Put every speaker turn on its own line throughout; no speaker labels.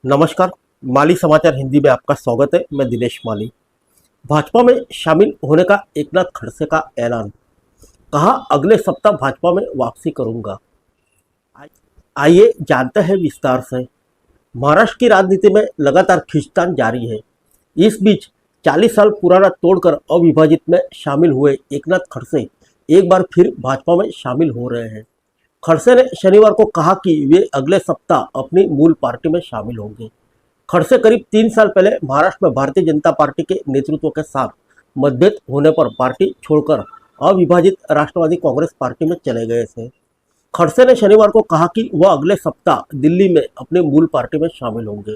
नमस्कार। माली समाचार हिंदी में आपका स्वागत है। मैं दिनेश माली। भाजपा में शामिल होने का एकनाथ खड़से का ऐलान। कहा, अगले सप्ताह भाजपा में वापसी करूंगा। आइए जानते हैं विस्तार से। महाराष्ट्र की राजनीति में लगातार खींचतान जारी है। इस बीच 40 साल पुराना तोड़कर अविभाजित में शामिल हुए एकनाथ खड़से एक बार फिर भाजपा में शामिल हो रहे हैं। खड़से ने शनिवार को कहा कि वे अगले सप्ताह अपनी मूल पार्टी में शामिल होंगे। खड़से करीब 3 साल पहले महाराष्ट्र में भारतीय जनता पार्टी के नेतृत्व के साथ मतभेद होने पर पार्टी छोड़कर अविभाजित राष्ट्रवादी कांग्रेस पार्टी में चले गए थे। खड़से ने शनिवार को कहा कि वह अगले सप्ताह दिल्ली में अपनी मूल पार्टी में शामिल होंगे।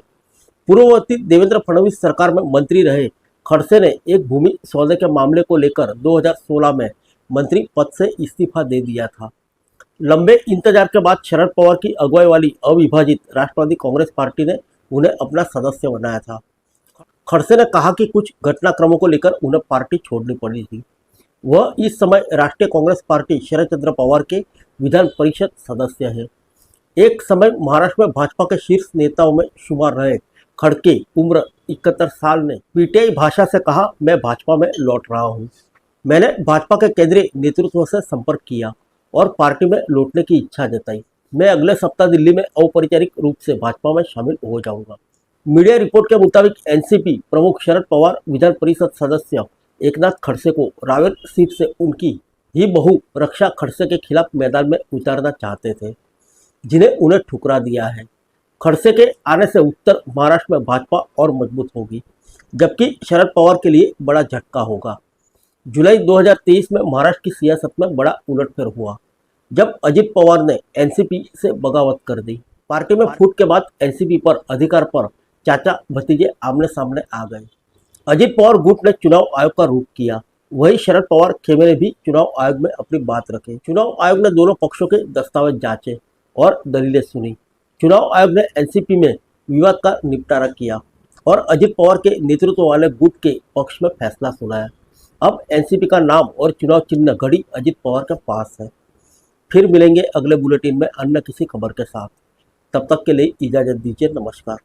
पूर्ववर्ती देवेंद्र फडणवीस सरकार में मंत्री रहे खड़से ने एक भूमि सौदे के मामले को लेकर 2016 में मंत्री पद से इस्तीफा दे दिया था। लंबे इंतजार के बाद शरद पवार की अगुवाई वाली अविभाजित राष्ट्रवादी कांग्रेस पार्टी ने उन्हें अपना सदस्य बनाया था। खड़से ने कहा कि कुछ घटनाक्रमों को लेकर उन्हें पार्टी छोड़नी पड़ी थी। वह इस समय राष्ट्रीय कांग्रेस पार्टी शरद चंद्र पवार के विधान परिषद सदस्य हैं। एक समय महाराष्ट्र में भाजपा के शीर्ष नेताओं में शुमार रहे खड़के उम्र 71 साल ने पीटीआई भाषा से कहा, मैं भाजपा में लौट रहा हूँ। मैंने भाजपा के केंद्रीय नेतृत्व से संपर्क किया और पार्टी में लौटने की इच्छा जताई। मैं अगले सप्ताह दिल्ली में औपचारिक रूप से भाजपा में शामिल हो जाऊंगा। मीडिया रिपोर्ट के मुताबिक एनसीपी प्रमुख शरद पवार विधान परिषद सदस्य एकनाथ खड़से को रावेर सीट से उनकी ही बहू रक्षा खड़से के खिलाफ मैदान में उतारना चाहते थे, जिन्हें उन्हें ठुकरा दिया है। खड़से के आने से उत्तर महाराष्ट्र में भाजपा और मजबूत होगी, जबकि शरद पवार के लिए बड़ा झटका होगा। जुलाई 2023 में महाराष्ट्र की सियासत में बड़ा उलटफेर हुआ, जब अजित पवार ने एनसीपी से बगावत कर दी। पार्टी में फूट के बाद एनसीपी पर अधिकार पर चाचा भतीजे आमने सामने आ गए। अजित पवार गुट ने चुनाव आयोग का रूख किया, वही शरद पवार खेमे ने भी चुनाव आयोग में अपनी बात रखी। चुनाव आयोग ने दोनों पक्षों के दस्तावेज जांचे और दलीलें सुनी। चुनाव आयोग ने एनसीपी में विवाद का निपटारा किया और अजित पवार के नेतृत्व वाले गुट के पक्ष में फैसला सुनाया। अब एनसीपी का नाम और चुनाव चिन्ह घड़ी अजित पवार के पास है। फिर मिलेंगे अगले बुलेटिन में अन्य किसी खबर के साथ। तब तक के लिए इजाजत दीजिए। नमस्कार।